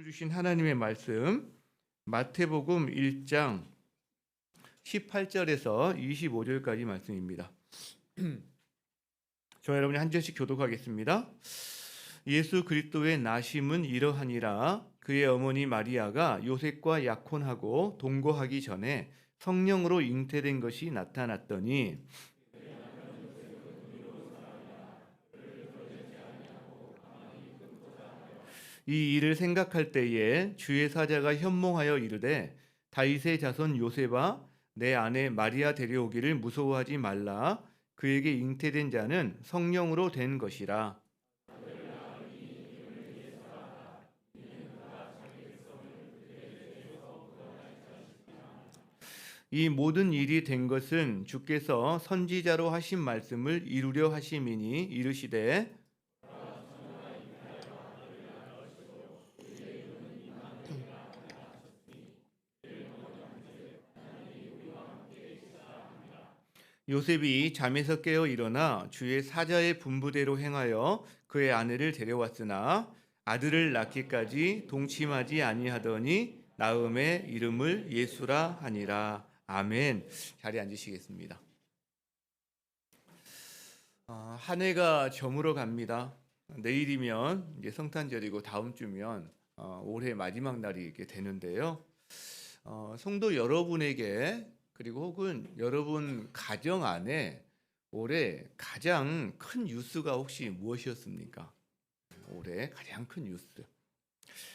주신 하나님의 말씀 마태복음 1장 18절에서 25절까지 말씀입니다. 저와 여러분이 한 절씩 교독하겠습니다. 예수 그리스도의 나심은 이러하니라. 그의 어머니 마리아가 요셉과 약혼하고 동거하기 전에 성령으로 잉태된 것이 나타났더니 이 일을 생각할 때에 주의 사자가 현몽하여 이르되 다윗의 자손 요셉아 내 아내 마리아 데려오기를 무서워하지 말라. 그에게 잉태된 자는 성령으로 된 것이라. 이 모든 일이 된 것은 주께서 선지자로 하신 말씀을 이루려 하심이니 이르시되 요셉이 잠에서 깨어 일어나 주의 사자의 분부대로 행하여 그의 아내를 데려왔으나 아들을 낳기까지 동침하지 아니하더니 나음의 이름을 예수라 하니라. 아멘. 자리에 앉으시겠습니다. 한 해가 저물어 갑니다. 내일이면 이제 성탄절이고 다음 주면 올해 마지막 날이 이렇게 되는데요. 성도 여러분에게 그리고 혹은 여러분 가정 안에 올해 가장 큰 뉴스가 혹시 무엇이었습니까? 올해 가장 큰 뉴스.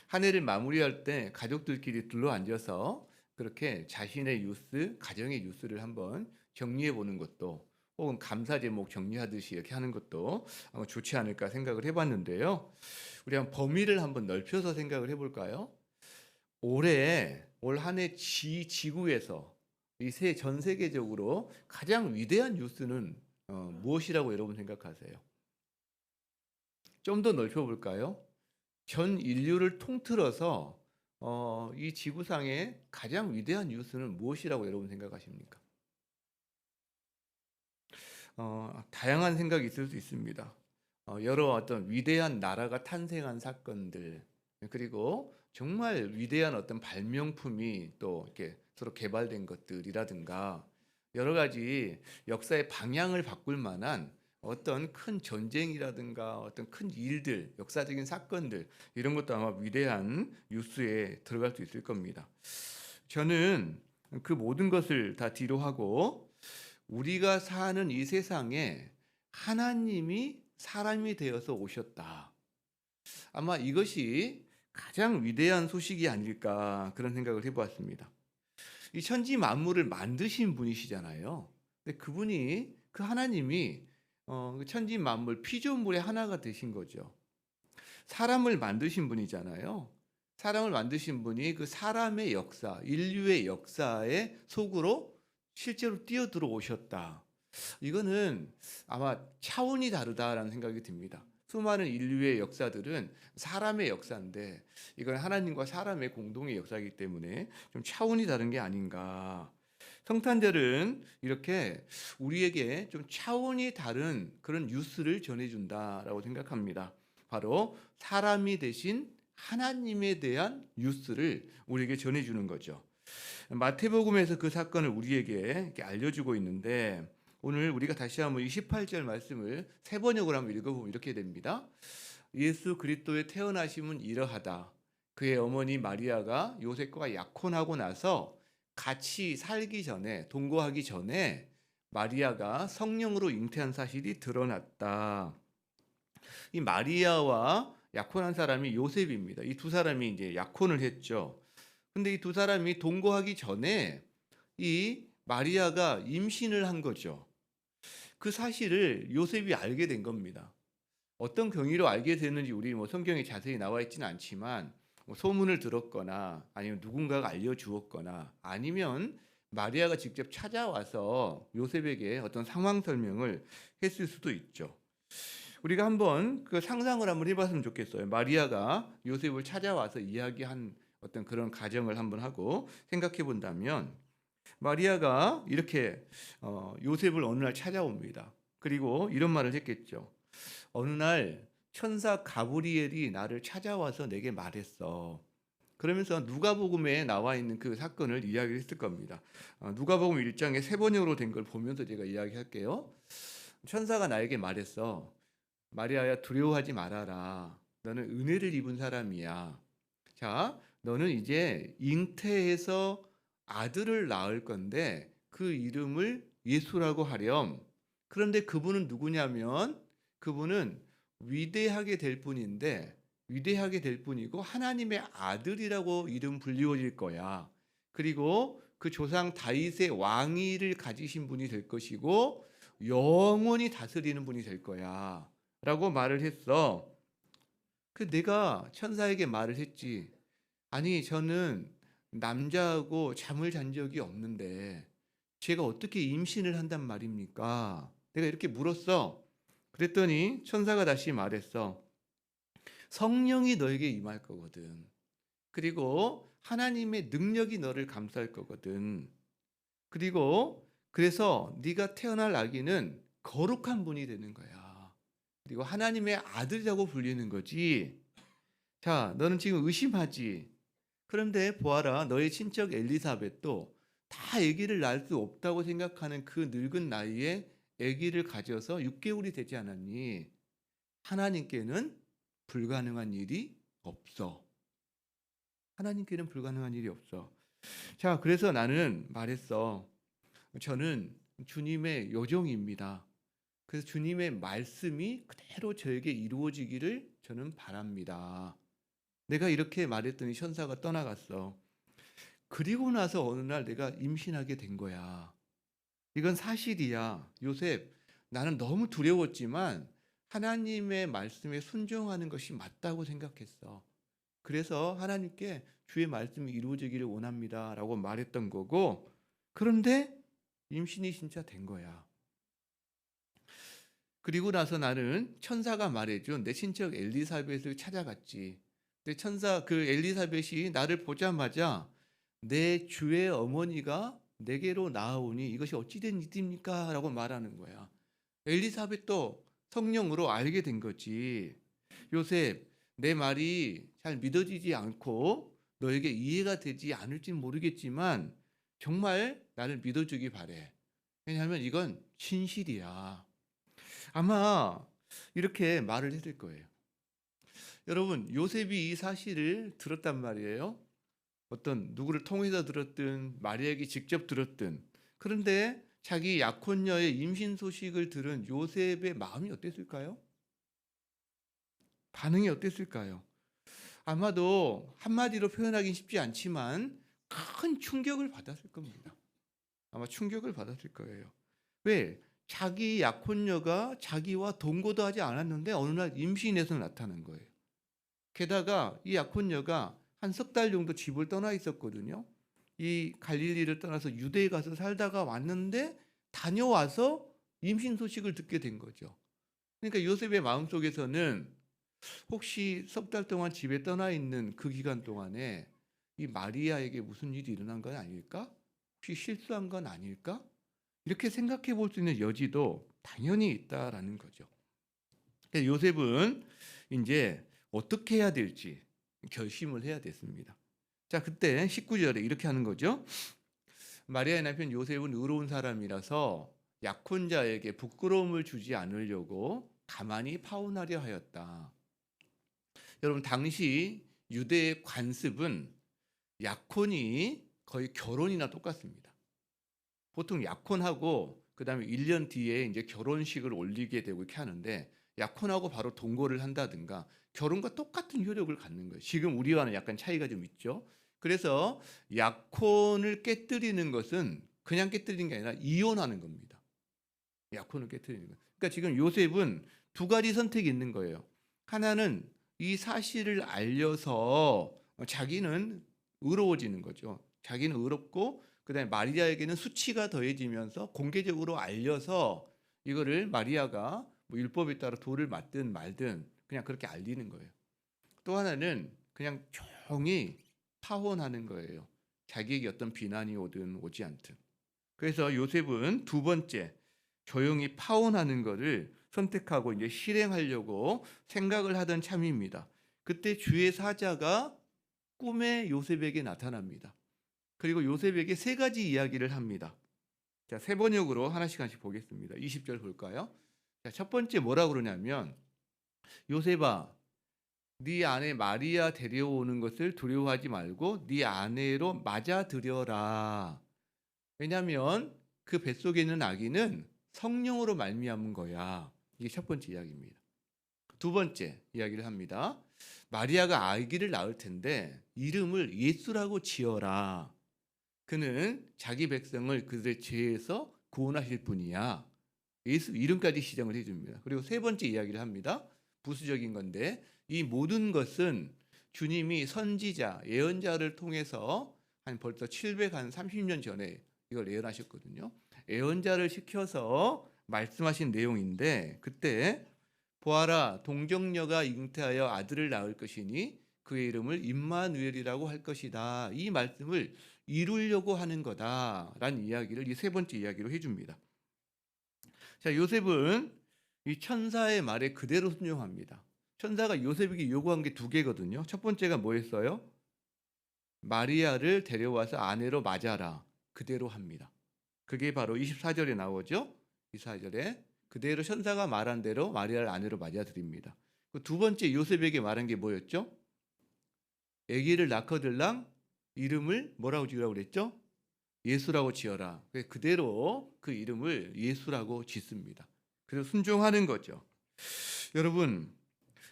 한 해를 마무리할 때 가족들끼리 둘러앉아서 그렇게 자신의 뉴스, 가정의 뉴스를 한번 정리해 보는 것도 혹은 감사 제목 정리하듯이 이렇게 하는 것도 좋지 않을까 생각을 해봤는데요. 우리 한번 범위를 한번 넓혀서 생각을 해볼까요? 올해 올 한 해 지구에서 전 세계적으로 가장 위대한 뉴스는 무엇이라고 여러분 생각하세요? 좀 더 넓혀볼까요? 전 인류를 통틀어서 이 지구상의 가장 위대한 뉴스는 무엇이라고 여러분 생각하십니까? 다양한 생각이 있을 수 있습니다. 여러 어떤 위대한 나라가 탄생한 사건들, 그리고 정말 위대한 어떤 발명품이 또 이렇게 서로 개발된 것들이라든가 여러 가지 역사의 방향을 바꿀 만한 어떤 큰 전쟁이라든가 어떤 큰 일들, 역사적인 사건들 이런 것도 아마 위대한 뉴스에 들어갈 수 있을 겁니다. 저는 그 모든 것을 다 뒤로 하고 우리가 사는 이 세상에 하나님이 사람이 되어서 오셨다. 아마 이것이 가장 위대한 소식이 아닐까 그런 생각을 해보았습니다. 이 천지 만물을 만드신 분이시잖아요. 근데 그분이 그 하나님이 천지 만물 피조물의 하나가 되신 거죠. 사람을 만드신 분이잖아요. 사람을 만드신 분이 그 사람의 역사, 인류의 역사의 속으로 실제로 뛰어들어 오셨다. 이거는 아마 차원이 다르다라는 생각이 듭니다. 수많은 인류의 역사들은 사람의 역사인데 이건 하나님과 사람의 공동의 역사이기 때문에 좀 차원이 다른 게 아닌가. 성탄절은 이렇게 우리에게 좀 차원이 다른 그런 뉴스를 전해준다라고 생각합니다. 바로 사람이 되신 하나님에 대한 뉴스를 우리에게 전해주는 거죠. 마태복음에서 그 사건을 우리에게 이렇게 알려주고 있는데 오늘 우리가 다시 한번 이 18절 말씀을 세 번역으로 한번 읽어보면 이렇게 됩니다. 예수 그리스도의 태어나심은 이러하다. 그의 어머니 마리아가 요셉과 약혼하고 나서 같이 살기 전에 동거하기 전에 마리아가 성령으로 잉태한 사실이 드러났다. 이 마리아와 약혼한 사람이 요셉입니다. 이 두 사람이 이제 약혼을 했죠. 근데 이 두 사람이 동거하기 전에 이 마리아가 임신을 한 거죠. 그 사실을 요셉이 알게 된 겁니다. 어떤 경위로 알게 됐는지 우리 성경에 자세히 나와 있지는 않지만 소문을 들었거나 아니면 누군가가 알려주었거나 아니면 마리아가 직접 찾아와서 요셉에게 어떤 상황 설명을 했을 수도 있죠. 우리가 한번 그 상상을 한번 해봤으면 좋겠어요. 마리아가 요셉을 찾아와서 이야기한 어떤 그런 가정을 한번 하고 생각해 본다면 마리아가 이렇게 요셉을 어느 날 찾아옵니다. 그리고 이런 말을 했겠죠. 어느 날 천사 가브리엘이 나를 찾아와서 내게 말했어. 그러면서 누가복음에 나와 있는 그 사건을 이야기를 했을 겁니다. 누가복음 1장에 세 번역으로 된 걸 보면서 제가 이야기할게요. 천사가 나에게 말했어. 마리아야 두려워하지 말아라. 너는 은혜를 입은 사람이야. 자, 너는 이제 잉태해서 아들을 낳을 건데 그 이름을 예수라고 하렴. 그런데 그분은 누구냐면 그분은 위대하게 될 뿐인데 위대하게 될 뿐이고 하나님의 아들이라고 이름 불리워질 거야. 그리고 그 조상 다윗의 왕위를 가지신 분이 될 것이고 영원히 다스리는 분이 될 거야. 라고 말을 했어. 그 내가 천사에게 말을 했지. 아니, 저는 남자하고 잠을 잔 적이 없는데 제가 어떻게 임신을 한단 말입니까? 내가 이렇게 물었어. 그랬더니 천사가 다시 말했어. 성령이 너에게 임할 거거든. 그리고 하나님의 능력이 너를 감쌀 거거든. 그리고 그래서 네가 태어날 아기는 거룩한 분이 되는 거야. 그리고 하나님의 아들이라고 불리는 거지. 자, 너는 지금 의심하지. 그런데 보아라, 너의 친척 엘리사벳도 다 아기를 낳을 수 없다고 생각하는 그 늙은 나이에 아기를 가져서 6개월이 되지 않았니? 하나님께는 불가능한 일이 없어. 하나님께는 불가능한 일이 없어. 자, 그래서 나는 말했어. 저는 주님의 요종입니다. 그래서 주님의 말씀이 그대로 저에게 이루어지기를 저는 바랍니다. 내가 이렇게 말했더니 천사가 떠나갔어. 그리고 나서 어느 날 내가 임신하게 된 거야. 이건 사실이야. 요셉, 나는 너무 두려웠지만 하나님의 말씀에 순종하는 것이 맞다고 생각했어. 그래서 하나님께 주의 말씀이 이루어지기를 원합니다. 라고 말했던 거고, 그런데 임신이 진짜 된 거야. 그리고 나서 나는 천사가 말해준 내 친척 엘리사벳을 찾아갔지. 근데 그 엘리사벳이 나를 보자마자 내 주의 어머니가 내게로 나아오니 이것이 어찌된 일입니까? 라고 말하는 거야. 엘리사벳도 성령으로 알게 된 거지. 요셉, 내 말이 잘 믿어지지 않고 너에게 이해가 되지 않을지 모르겠지만 정말 나를 믿어주기 바래. 왜냐하면 이건 진실이야. 아마 이렇게 말을 했을 거예요. 여러분, 요셉이 이 사실을 들었단 말이에요. 어떤 누구를 통해서 들었든 마리아에게 직접 들었든. 그런데 자기 약혼녀의 임신 소식을 들은 요셉의 마음이 어땠을까요? 반응이 어땠을까요? 아마도 한마디로 표현하기는 쉽지 않지만 큰 충격을 받았을 겁니다. 아마 충격을 받았을 거예요. 왜? 자기 약혼녀가 자기와 동거도 하지 않았는데 어느 날 임신해서 나타난 거예요. 게다가 이 약혼녀가 한 석 달 정도 집을 떠나 있었거든요. 이 갈릴리를 떠나서 유대에 가서 살다가 왔는데 다녀와서 임신 소식을 듣게 된 거죠. 그러니까 요셉의 마음속에서는 혹시 석 달 동안 집에 떠나 있는 그 기간 동안에 이 마리아에게 무슨 일이 일어난 건 아닐까? 혹시 실수한 건 아닐까? 이렇게 생각해 볼 수 있는 여지도 당연히 있다라는 거죠. 요셉은 이제 어떻게 해야 될지 결심을 해야 됐습니다. 자, 그때 19절에 이렇게 하는 거죠. 마리아의 남편 요셉은 의로운 사람이라서 약혼자에게 부끄러움을 주지 않으려고 가만히 파혼하려 하였다. 여러분, 당시 유대의 관습은 약혼이 거의 결혼이나 똑같습니다. 보통 약혼하고 그다음에 1년 뒤에 이제 결혼식을 올리게 되고 이렇게 하는데 약혼하고 바로 동거를 한다든가 결혼과 똑같은 효력을 갖는 거예요. 지금 우리와는 약간 차이가 좀 있죠. 그래서 약혼을 깨뜨리는 것은 그냥 깨뜨리는 게 아니라 이혼하는 겁니다. 약혼을 깨뜨리는 거. 그러니까 지금 요셉은 두 가지 선택이 있는 거예요. 하나는 이 사실을 알려서 자기는 의로워지는 거죠. 자기는 의롭고 그다음에 마리아에게는 수치가 더해지면서 공개적으로 알려서 이거를 마리아가 뭐 율법에 따라 돌을 맞든 말든 그냥 그렇게 알리는 거예요. 또 하나는 그냥 조용히 파혼하는 거예요. 자기에게 어떤 비난이 오든 오지 않든. 그래서 요셉은 두 번째 조용히 파혼하는 것을 선택하고 이제 실행하려고 생각을 하던 참입니다. 그때 주의 사자가 꿈에 요셉에게 나타납니다. 그리고 요셉에게 세 가지 이야기를 합니다. 자, 세 번역으로 하나씩 보겠습니다. 20절 볼까요? 자, 첫 번째 뭐라 그러냐면 요셉아, 네 아내 마리아 데려오는 것을 두려워하지 말고 네 아내로 맞아들여라. 왜냐하면 그 뱃속에 있는 아기는 성령으로 말미암은 거야. 이게 첫 번째 이야기입니다. 두 번째 이야기를 합니다. 마리아가 아기를 낳을 텐데 이름을 예수라고 지어라. 그는 자기 백성을 그들의 죄에서 구원하실 분이야. 예수 이름까지 시정을 해줍니다. 그리고 세 번째 이야기를 합니다. 부수적인 건데 이 모든 것은 주님이 선지자, 예언자를 통해서 한 벌써 730년 전에 이걸 예언하셨거든요. 예언자를 시켜서 말씀하신 내용인데 그때 보아라, 동정녀가 잉태하여 아들을 낳을 것이니 그의 이름을 임마누엘이라고 할 것이다. 이 말씀을 이루려고 하는 거다라는 이야기를 이 세 번째 이야기로 해줍니다. 자, 요셉은 이 천사의 말에 그대로 순종합니다. 천사가 요셉에게 요구한 게 두 개거든요. 첫 번째가 뭐였어요? 마리아를 데려와서 아내로 맞아라. 그대로 합니다. 그게 바로 24절에 나오죠. 24절에 그대로 천사가 말한 대로 마리아를 아내로 맞아들입니다. 두 번째 요셉에게 말한 게 뭐였죠? 아기를 낳거들랑 이름을 뭐라고 지으라고 그랬죠? 예수라고 지어라. 그대로 그 이름을 예수라고 짓습니다. 그래서 순종하는 거죠. 여러분,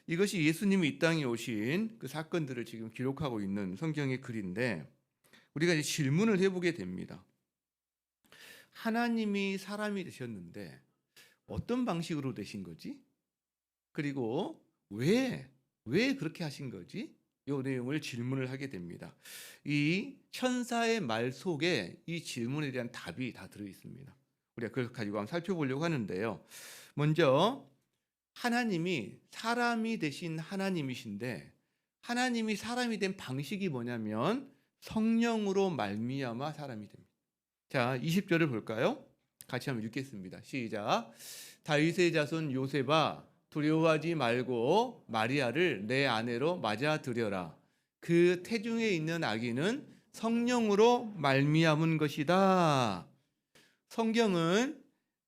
이것이 예수님이 이 땅에 오신 그 사건들을 지금 기록하고 있는 성경의 글인데 우리가 이제 질문을 해보게 됩니다. 하나님이 사람이 되셨는데 어떤 방식으로 되신 거지? 그리고 왜 그렇게 하신 거지? 이 내용을 질문을 하게 됩니다. 이 천사의 말 속에 이 질문에 대한 답이 다 들어 있습니다. 우리가 그걸 가지고 한번 살펴보려고 하는데요. 먼저 하나님이 사람이 되신 하나님이신데 하나님이 사람이 된 방식이 뭐냐면 성령으로 말미암아 사람이 됩니다. 자, 20절을 볼까요? 같이 한번 읽겠습니다. 시작. 다윗의 자손 요셉아, 두려워하지 말고 마리아를 내 아내로 맞아들여라. 그 태중에 있는 아기는 성령으로 말미암은 것이다. 성경은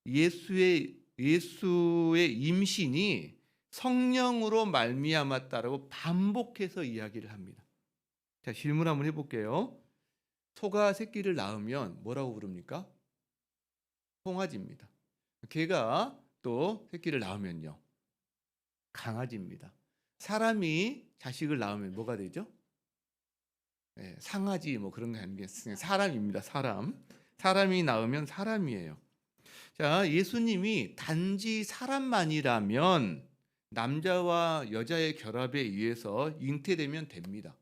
예수의 임신이 성령으로 말미암았다라고 반복해서 이야기를 합니다. 자, 질문 한번 해볼게요. 소가 새끼를 낳으면 뭐라고 부릅니까? 송아지입니다. 개가 또 새끼를 낳으면요, 강아지입니다. 사람이 자식을 낳으면 뭐가 되죠? 네, 상아지 뭐 그런 거 아니겠어요? 사람입니다. 사람이 낳으면 사람이에요. 자, 예수님이 단지 사람만이라면 남자와 여자의 결합에 의해서 잉태되면 됩니다.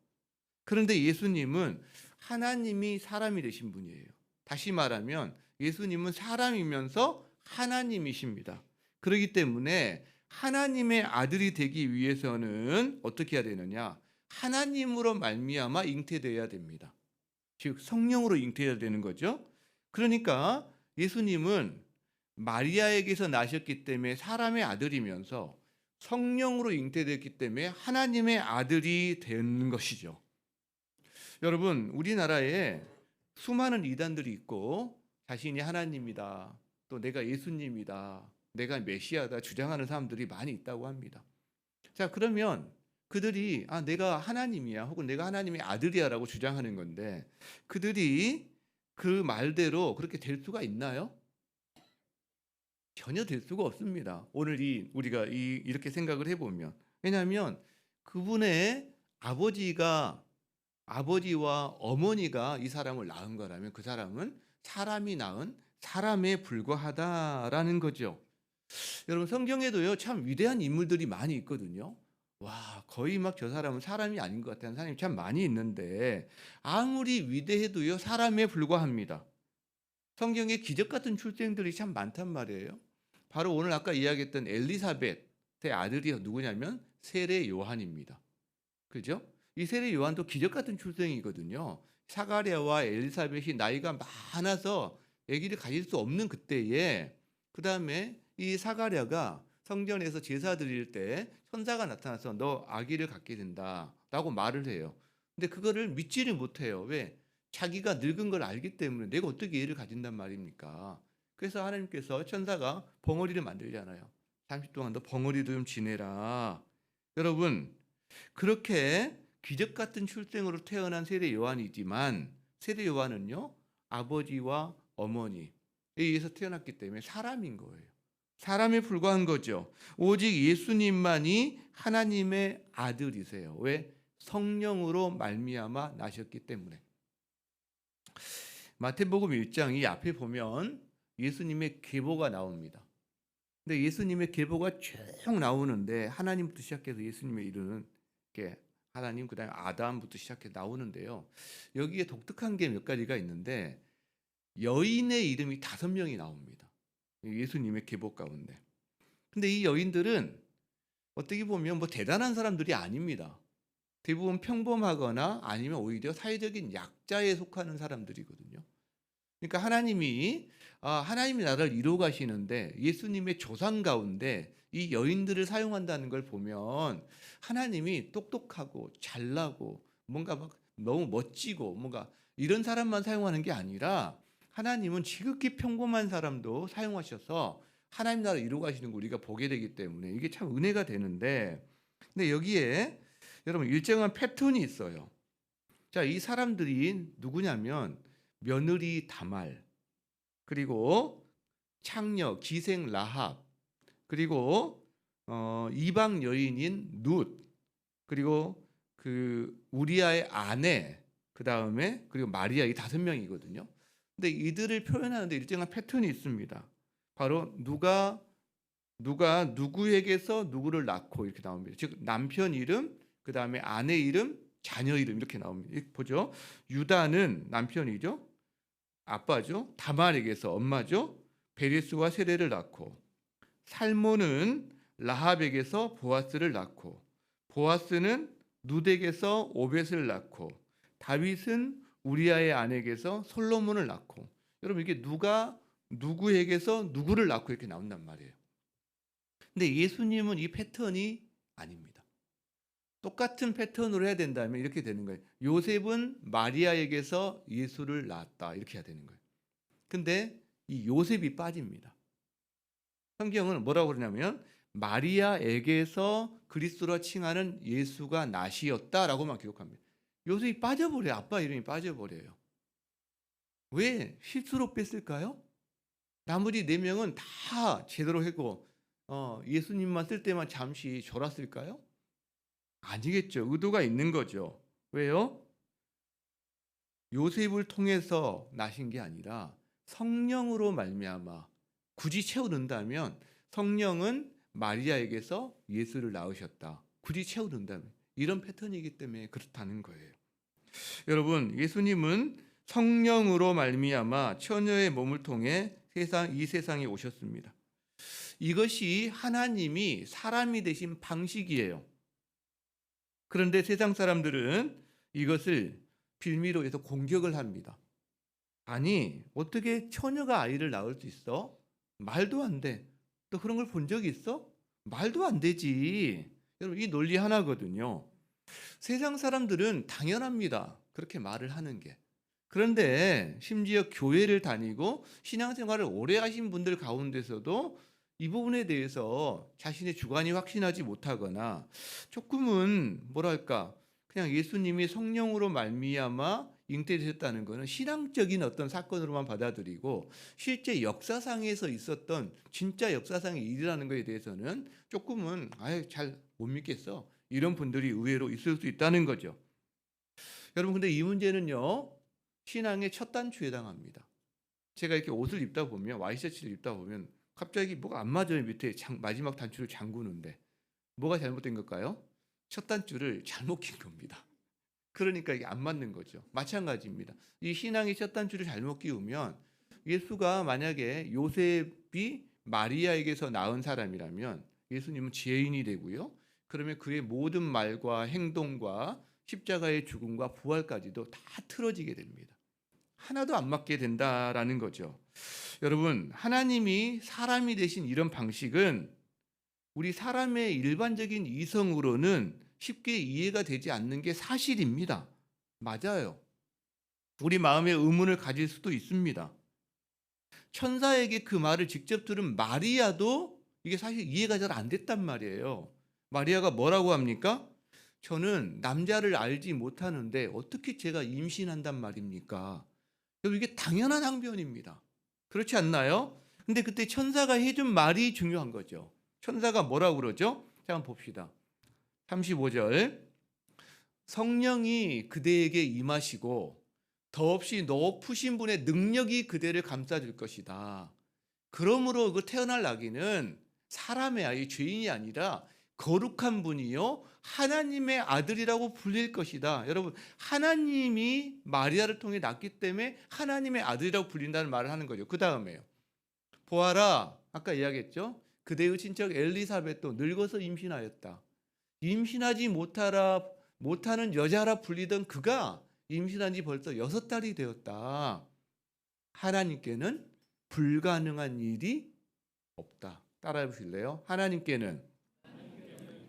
그런데 예수님은 하나님이 사람이 되신 분이에요. 다시 말하면 예수님은 사람이면서 하나님이십니다. 그렇기 때문에 하나님의 아들이 되기 위해서는 어떻게 해야 되느냐? 하나님으로 말미암아 잉태되어야 됩니다. 즉 성령으로 잉태해야 되는 거죠. 그러니까 예수님은 마리아에게서 나셨기 때문에 사람의 아들이면서 성령으로 잉태됐기 때문에 하나님의 아들이 된 것이죠. 여러분, 우리나라에 수많은 이단들이 있고 자신이 하나님이다, 또 내가 예수님이다, 내가 메시아다 주장하는 사람들이 많이 있다고 합니다. 자, 그러면 그들이 내가 하나님이야 혹은 내가 하나님의 아들이야 라고 주장하는 건데 그들이 그 말대로 그렇게 될 수가 있나요? 전혀 될 수가 없습니다. 오늘 우리가 이렇게 생각을 해보면, 왜냐하면 그분의 아버지와 어머니가 이 사람을 낳은 거라면 그 사람은 사람이 낳은 사람에 불과하다라는 거죠. 여러분, 성경에도요 참 위대한 인물들이 많이 있거든요. 와, 거의 막 저 사람은 사람이 아닌 것 같다는 사람이 참 많이 있는데 아무리 위대해도요 사람에 불과합니다. 성경에 기적 같은 출생들이 참 많단 말이에요. 바로 오늘 아까 이야기했던 엘리사벳의 아들이 누구냐면 세례 요한입니다. 그죠? 이 세례 요한도 기적 같은 출생이거든요. 사가랴와 엘리사벳이 나이가 많아서 아기를 가질 수 없는 그때에 그 다음에 이 사가랴가 성전에서 제사 드릴 때 천사가 나타나서 너 아기를 갖게 된다라고 말을 해요. 근데 그거를 믿지를 못해요. 왜? 자기가 늙은 걸 알기 때문에 내가 어떻게 예를 가진단 말입니까? 그래서 하나님께서 천사가 벙어리를 만들잖아요. 30 동안 너 벙어리도 좀 지내라. 여러분, 그렇게 기적 같은 출생으로 태어난 세례 요한이지만 세례 요한은요, 아버지와 어머니에 의해서 태어났기 때문에 사람인 거예요. 사람에 불과한 거죠. 오직 예수님만이 하나님의 아들이세요. 왜? 성령으로 말미암아 나셨기 때문에. 마태복음 1장 이 앞에 보면 예수님의 계보가 나옵니다. 근데 예수님의 계보가 쭉 나오는데 하나님부터 시작해서 예수님의 이름은 이렇게 하나님 그다음에 아담부터 시작해 나오는데요. 여기에 독특한 게 몇 가지가 있는데 여인의 이름이 5명이 나옵니다. 예수님의 계보 가운데. 근데 이 여인들은 어떻게 보면 뭐 대단한 사람들이 아닙니다. 대부분 평범하거나 아니면 오히려 사회적인 약자에 속하는 사람들이거든요. 그러니까 하나님이 나라를 이루어 가시는데 예수님의 조상 가운데 이 여인들을 사용한다는 걸 보면 하나님이 똑똑하고 잘나고 뭔가 막 너무 멋지고 뭔가 이런 사람만 사용하는 게 아니라 하나님은 지극히 평범한 사람도 사용하셔서 하나님 나라를 이루어 가시는 걸 우리가 보게 되기 때문에 이게 참 은혜가 되는데, 근데 여기에 여러분 일정한 패턴이 있어요. 자, 이 사람들이 누구냐면 며느리 다말, 그리고 창녀 기생 라합, 그리고 이방 여인인 룻, 그리고 그 우리아의 아내, 그 다음에 그리고 마리아, 이 5명이거든요. 근데 이들을 표현하는데 일정한 패턴이 있습니다. 바로 누가 누구에게서 누구를 낳고 이렇게 나옵니다. 즉 남편 이름, 그 다음에 아내 이름, 자녀 이름 이렇게 나옵니다. 이렇게 보죠. 유다는 남편이죠. 아빠죠. 다말에게서 엄마죠. 베레스와 세레를 낳고, 살몬은 라합에게서 보아스를 낳고, 보아스는 룻에게서 오벳을 낳고, 다윗은 우리아의 아내에게서 솔로몬을 낳고. 여러분 이게 누가 누구에게서 누구를 낳고 이렇게 나온단 말이에요. 근데 예수님은 이 패턴이 아닙니다. 똑같은 패턴으로 해야 된다면 이렇게 되는 거예요. 요셉은 마리아에게서 예수를 낳았다 이렇게 해야 되는 거예요. 근데 이 요셉이 빠집니다. 성경은 뭐라고 그러냐면 마리아에게서 그리스도라 칭하는 예수가 나시었다라고만 기록합니다. 요셉이 빠져버려요. 아빠 이름이 빠져버려요. 왜? 실수로 뺐을까요? 나머지 4명은 다 제대로 했고 예수님만 쓸 때만 잠시 졸았을까요? 아니겠죠. 의도가 있는 거죠. 왜요? 요셉을 통해서 나신 게 아니라 성령으로 말미암아, 굳이 채워넣는다면 성령은 마리아에게서 예수를 낳으셨다. 굳이 채워넣는다면 이런 패턴이기 때문에 그렇다는 거예요. 여러분, 예수님은 성령으로 말미암아 처녀의 몸을 통해 이 세상에 오셨습니다. 이것이 하나님이 사람이 되신 방식이에요. 그런데 세상 사람들은 이것을 빌미로 해서 공격을 합니다. 아니, 어떻게 처녀가 아이를 낳을 수 있어? 말도 안 돼. 너 그런 걸 본 적이 있어? 말도 안 되지. 여러분, 이 논리 하나거든요. 세상 사람들은 당연합니다. 그렇게 말을 하는 게. 그런데 심지어 교회를 다니고 신앙생활을 오래 하신 분들 가운데서도 이 부분에 대해서 자신의 주관이 확신하지 못하거나 조금은 뭐랄까 그냥 예수님이 성령으로 말미암아 잉태되셨다는 것은 신앙적인 어떤 사건으로만 받아들이고 실제 역사상에서 있었던 진짜 역사상의 일이라는 것에 대해서는 조금은 잘 못 믿겠어. 이런 분들이 의외로 있을 수 있다는 거죠. 여러분, 근데 이 문제는요, 신앙의 첫 단추에 해당합니다. 제가 이렇게 옷을 입다 보면, 와이셔츠를 입다 보면 갑자기 뭐가 안 맞아요. 밑에 마지막 단추를 잠그는데 뭐가 잘못된 걸까요? 첫 단추를 잘못 낀 겁니다. 그러니까 이게 안 맞는 거죠. 마찬가지입니다. 이 신앙의 첫 단추를 잘못 끼우면 예수가 만약에 요셉이 마리아에게서 낳은 사람이라면 예수님은 죄인이 되고요. 그러면 그의 모든 말과 행동과 십자가의 죽음과 부활까지도 다 틀어지게 됩니다. 하나도 안 맞게 된다라는 거죠. 여러분, 하나님이 사람이 되신 이런 방식은 우리 사람의 일반적인 이성으로는 쉽게 이해가 되지 않는 게 사실입니다. 맞아요. 우리 마음에 의문을 가질 수도 있습니다. 천사에게 그 말을 직접 들은 마리아도 이게 사실 이해가 잘 안 됐단 말이에요. 마리아가 뭐라고 합니까? 저는 남자를 알지 못하는데 어떻게 제가 임신한단 말입니까? 여러분, 이게 당연한 항변입니다. 그렇지 않나요? 근데 그때 천사가 해준 말이 중요한 거죠. 천사가 뭐라고 그러죠? 자, 한번 봅시다. 35절. 성령이 그대에게 임하시고 더없이 높으신 분의 능력이 그대를 감싸줄 것이다. 그러므로 그 태어날 아기는 사람의 아이, 죄인이 아니라 거룩한 분이요 하나님의 아들이라고 불릴 것이다. 여러분, 하나님이 마리아를 통해 낳기 때문에 하나님의 아들이라고 불린다는 말을 하는 거죠. 그 다음에요. 보아라, 아까 이야기했죠. 그대의 친척 엘리사벳도 늙어서 임신하였다. 임신하지 못하는 여자라 불리던 그가 임신한 지 벌써 6달이 되었다. 하나님께는 불가능한 일이 없다. 따라해 보실래요? 하나님께는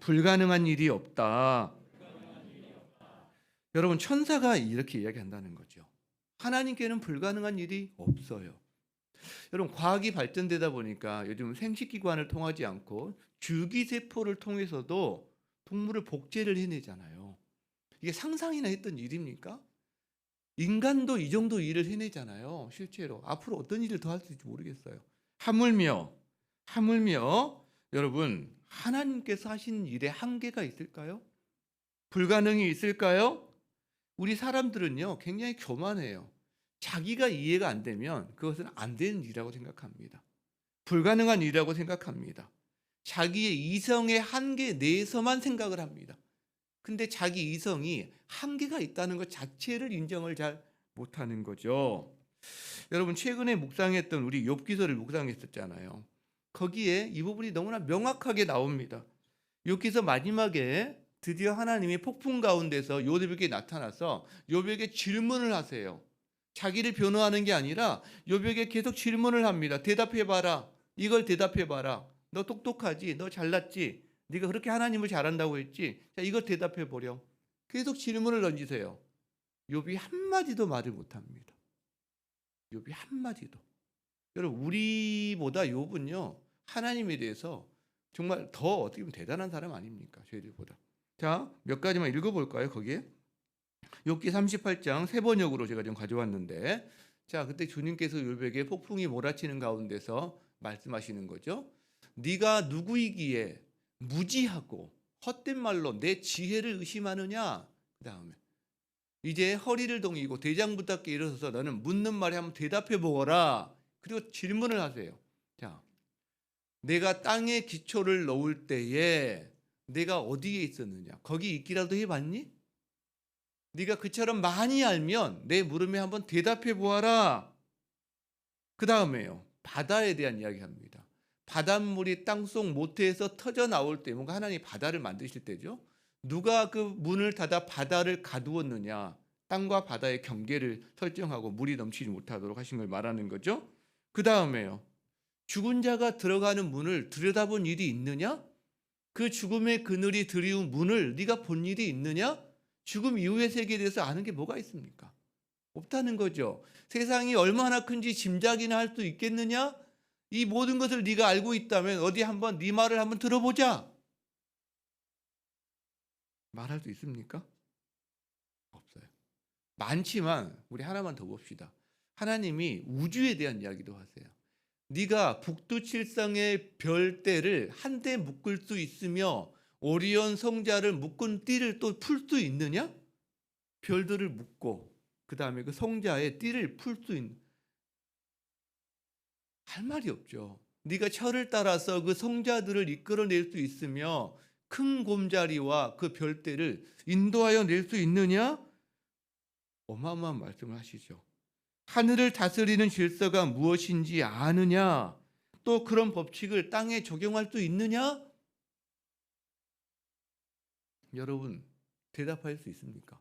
불가능한 일이 없다. 여러분, 천사가 이렇게 이야기한다는 거죠. 하나님께는 불가능한 일이 없어요. 여러분, 과학이 발전되다 보니까 요즘 생식기관을 통하지 않고 줄기세포를 통해서도 동물을 복제를 해내잖아요. 이게 상상이나 했던 일입니까? 인간도 이 정도 일을 해내잖아요. 실제로 앞으로 어떤 일을 더 할 수 있을지 모르겠어요. 하물며 여러분, 하나님께서 하시는 일에 한계가 있을까요? 불가능이 있을까요? 우리 사람들은요 굉장히 교만해요. 자기가 이해가 안 되면 그것은 안 되는 일이라고 생각합니다. 불가능한 일이라고 생각합니다. 자기의 이성의 한계 내에서만 생각을 합니다. 근데 자기 이성이 한계가 있다는 것 자체를 인정을 잘 못하는 거죠. 여러분, 최근에 묵상했던 우리 욥기서를 묵상했었잖아요. 거기에 이 부분이 너무나 명확하게 나옵니다. 욥기서 마지막에 드디어 하나님이 폭풍 가운데서 욥에게 나타나서 욥에게 질문을 하세요. 자기를 변호하는 게 아니라 욥에게 계속 질문을 합니다. 대답해봐라. 이걸 대답해봐라. 너 똑똑하지? 너 잘났지? 네가 그렇게 하나님을 잘한다고 했지? 자, 이거 대답해 보렴. 계속 질문을 던지세요. 욥이 한마디도 말을 못합니다. 욥이 한마디도. 여러분, 우리보다 욥은요 하나님에 대해서 정말 더 어떻게 보면 대단한 사람 아닙니까? 저희들보다. 자, 몇 가지만 읽어볼까요? 거기에 욥기 38장 세 번역으로 제가 좀 가져왔는데, 자, 그때 주님께서 욥에게 폭풍이 몰아치는 가운데서 말씀하시는 거죠. 네가 누구이기에 무지하고 헛된 말로 내 지혜를 의심하느냐. 그 다음에 이제 허리를 동이고 대장부답게 일어서서 너는 묻는 말에 한번 대답해 보거라. 그리고 질문을 하세요. 자, 내가 땅에 기초를 놓을 때에 내가 어디에 있었느냐? 거기 있기라도 해봤니? 네가 그처럼 많이 알면 내 물음에 한번 대답해 보아라. 그 다음에요, 바다에 대한 이야기합니다. 바닷물이 땅속 모태에서 터져 나올 때, 뭔가 하나님이 바다를 만드실 때죠. 누가 그 문을 닫아 바다를 가두었느냐? 땅과 바다의 경계를 설정하고 물이 넘치지 못하도록 하신 걸 말하는 거죠. 그 다음에요, 죽은 자가 들어가는 문을 들여다본 일이 있느냐? 그 죽음의 그늘이 드리운 문을 네가 본 일이 있느냐? 죽음 이후의 세계에 대해서 아는 게 뭐가 있습니까? 없다는 거죠. 세상이 얼마나 큰지 짐작이나 할 수 있겠느냐? 이 모든 것을 네가 알고 있다면 어디 한번 네 말을 한번 들어보자. 말할 수 있습니까? 없어요. 많지만 우리 하나만 더 봅시다. 하나님이 우주에 대한 이야기도 하세요. 네가 북두칠성의 별대를 한데 묶을 수 있으며 오리온 성자를 묶은 띠를 또 풀 수 있느냐? 별들을 묶고 그 다음에 그 성자의 띠를 풀 수 있는, 할 말이 없죠. 네가 철을 따라서 그 성자들을 이끌어낼 수 있으며 큰 곰자리와 그 별대를 인도하여 낼 수 있느냐? 어마어마한 말씀을 하시죠. 하늘을 다스리는 질서가 무엇인지 아느냐? 또 그런 법칙을 땅에 적용할 수 있느냐? 여러분, 대답할 수 있습니까?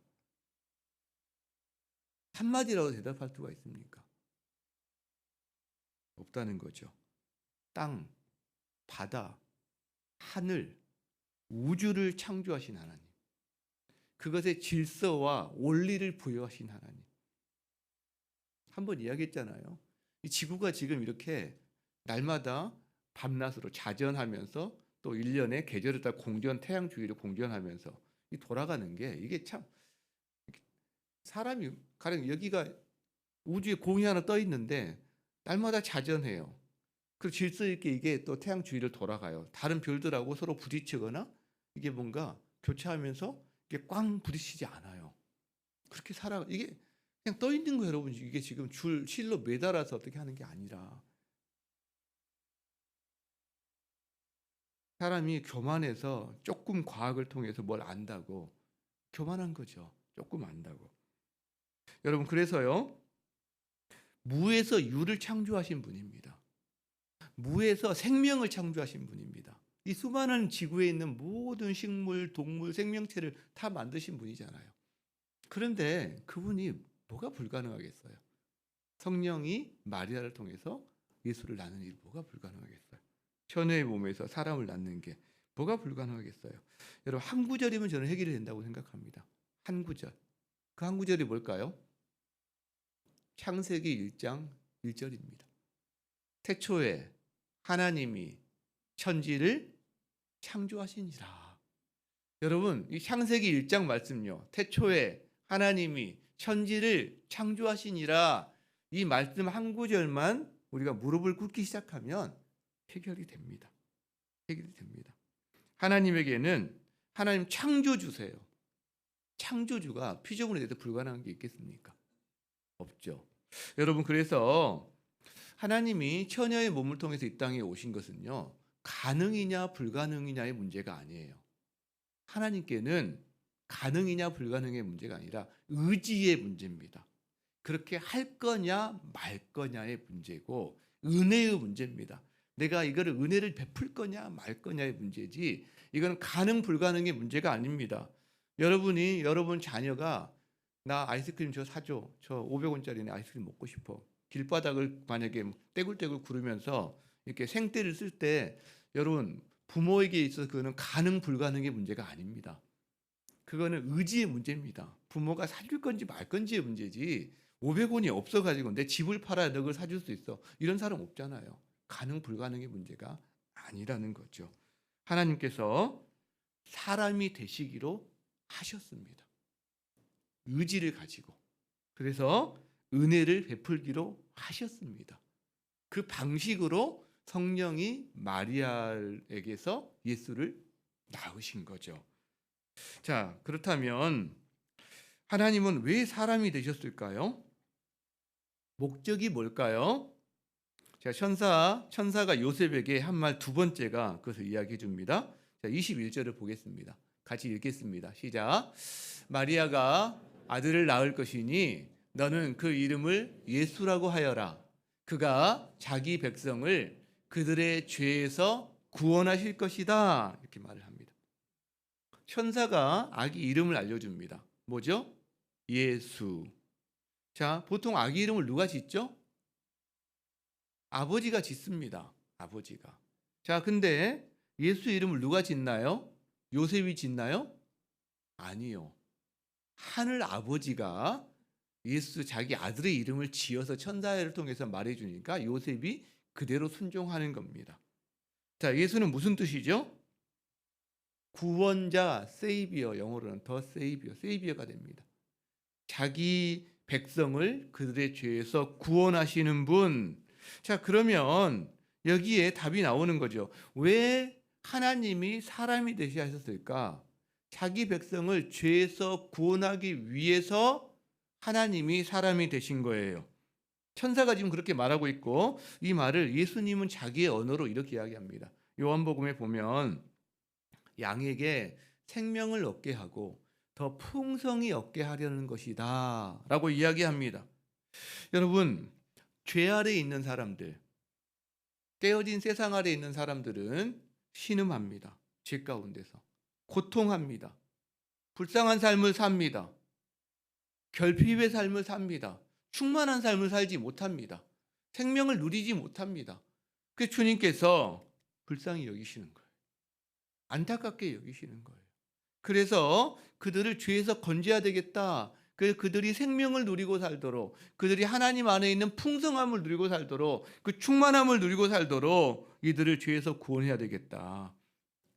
한마디라도 대답할 수가 있습니까? 없다는 거죠. 땅, 바다, 하늘, 우주를 창조하신 하나님. 그것의 질서와 원리를 부여하신 하나님. 한번 이야기했잖아요. 이 지구가 지금 이렇게 날마다 밤낮으로 자전하면서 또 1년에 계절에 따라 태양 주기를 공전하면서 이 돌아가는 게 이게 참 사람이 가령 여기가 우주에 공이 하나 떠 있는데 날마다 자전해요. 그리고 질서 있게 이게 또 태양 주위를 돌아가요. 다른 별들하고 서로 부딪히거나 이게 뭔가 교차하면서 이게 꽝 부딪히지 않아요. 그렇게 이게 그냥 떠 있는 거예요, 여러분. 이게 지금 실로 매달아서 어떻게 하는 게 아니라 사람이 교만해서 조금 과학을 통해서 뭘 안다고 교만한 거죠. 조금 안다고. 여러분, 그래서요, 무에서 유를 창조하신 분입니다. 무에서 생명을 창조하신 분입니다. 이 수많은 지구에 있는 모든 식물, 동물, 생명체를 다 만드신 분이잖아요. 그런데 그분이 뭐가 불가능하겠어요? 성령이 마리아를 통해서 예수를 낳는 일 뭐가 불가능하겠어요? 처녀의 몸에서 사람을 낳는 게 뭐가 불가능하겠어요? 여러분, 한 구절이면 저는 해결이 된다고 생각합니다. 한 구절. 그 한 구절이 뭘까요? 창세기 1장 1절입니다. 태초에 하나님이 천지를 창조하시니라. 여러분, 이 창세기 1장 말씀요. 태초에 하나님이 천지를 창조하시니라. 이 말씀 한 구절만 우리가 무릎을 꿇기 시작하면 해결이 됩니다. 해결이 됩니다. 하나님에게는 하나님 창조주세요. 창조주가 피조물에 대해서 불가능한 게 있겠습니까? 없죠. 여러분, 그래서 하나님이 처녀의 몸을 통해서 이 땅에 오신 것은요, 가능이냐 불가능이냐의 문제가 아니에요. 하나님께는 가능이냐 불가능의 문제가 아니라 의지의 문제입니다. 그렇게 할 거냐 말 거냐의 문제고 은혜의 문제입니다. 내가 이거를 은혜를 베풀 거냐 말 거냐의 문제지 이건 가능 불가능의 문제가 아닙니다. 여러분 자녀가 나 아이스크림 저 사줘. 저 500원짜리 아이스크림 먹고 싶어. 길바닥을 만약에 떼굴떼굴 구르면서 이렇게 생떼를 쓸 때 여러분 부모에게 있어서 그거는 가능 불가능의 문제가 아닙니다. 그거는 의지의 문제입니다. 부모가 사줄 건지 말 건지의 문제지 500원이 없어가지고 내 집을 팔아야 너 그걸 사줄 수 있어. 이런 사람 없잖아요. 가능 불가능의 문제가 아니라는 거죠. 하나님께서 사람이 되시기로 하셨습니다. 의지를 가지고. 그래서 은혜를 베풀기로 하셨습니다. 그 방식으로 성령이 마리아에게서 예수를 낳으신 거죠. 자, 그렇다면 하나님은 왜 사람이 되셨을까요? 목적이 뭘까요? 자, 천사가 요셉에게 한 말 두 번째가 그것을 이야기해 줍니다. 자, 21절을 보겠습니다. 같이 읽겠습니다. 시작. 마리아가 아들을 낳을 것이니 너는 그 이름을 예수라고 하여라. 그가 자기 백성을 그들의 죄에서 구원하실 것이다. 이렇게 말을 합니다. 천사가 아기 이름을 알려줍니다. 뭐죠? 예수. 자, 보통 아기 이름을 누가 짓죠? 아버지가 짓습니다. 아버지가. 자, 근데 예수 이름을 누가 짓나요? 요셉이 짓나요? 아니요. 하늘 아버지가 예수 자기 아들의 이름을 지어서 천사를 통해서 말해주니까 요셉이 그대로 순종하는 겁니다. 자, 예수는 무슨 뜻이죠? 구원자, 세이비어, 영어로는 더 세이비어, 세이비어가 됩니다. 자기 백성을 그들의 죄에서 구원하시는 분. 자, 그러면 여기에 답이 나오는 거죠. 왜 하나님이 사람이 되셔야 하셨을까? 자기 백성을 죄에서 구원하기 위해서 하나님이 사람이 되신 거예요. 천사가 지금 그렇게 말하고 있고 이 말을 예수님은 자기의 언어로 이렇게 이야기합니다. 요한복음에 보면 양에게 생명을 얻게 하고 더 풍성히 얻게 하려는 것이다 라고 이야기합니다. 여러분, 죄 아래에 있는 사람들, 깨어진 세상 아래에 있는 사람들은 신음합니다. 죄 가운데서 고통합니다. 불쌍한 삶을 삽니다. 결핍의 삶을 삽니다. 충만한 삶을 살지 못합니다. 생명을 누리지 못합니다. 그래서 주님께서 불쌍히 여기시는 거예요. 안타깝게 여기시는 거예요. 그래서 그들을 죄에서 건져야 되겠다. 그래서 그들이 생명을 누리고 살도록, 그들이 하나님 안에 있는 풍성함을 누리고 살도록, 그 충만함을 누리고 살도록 이들을 죄에서 구원해야 되겠다.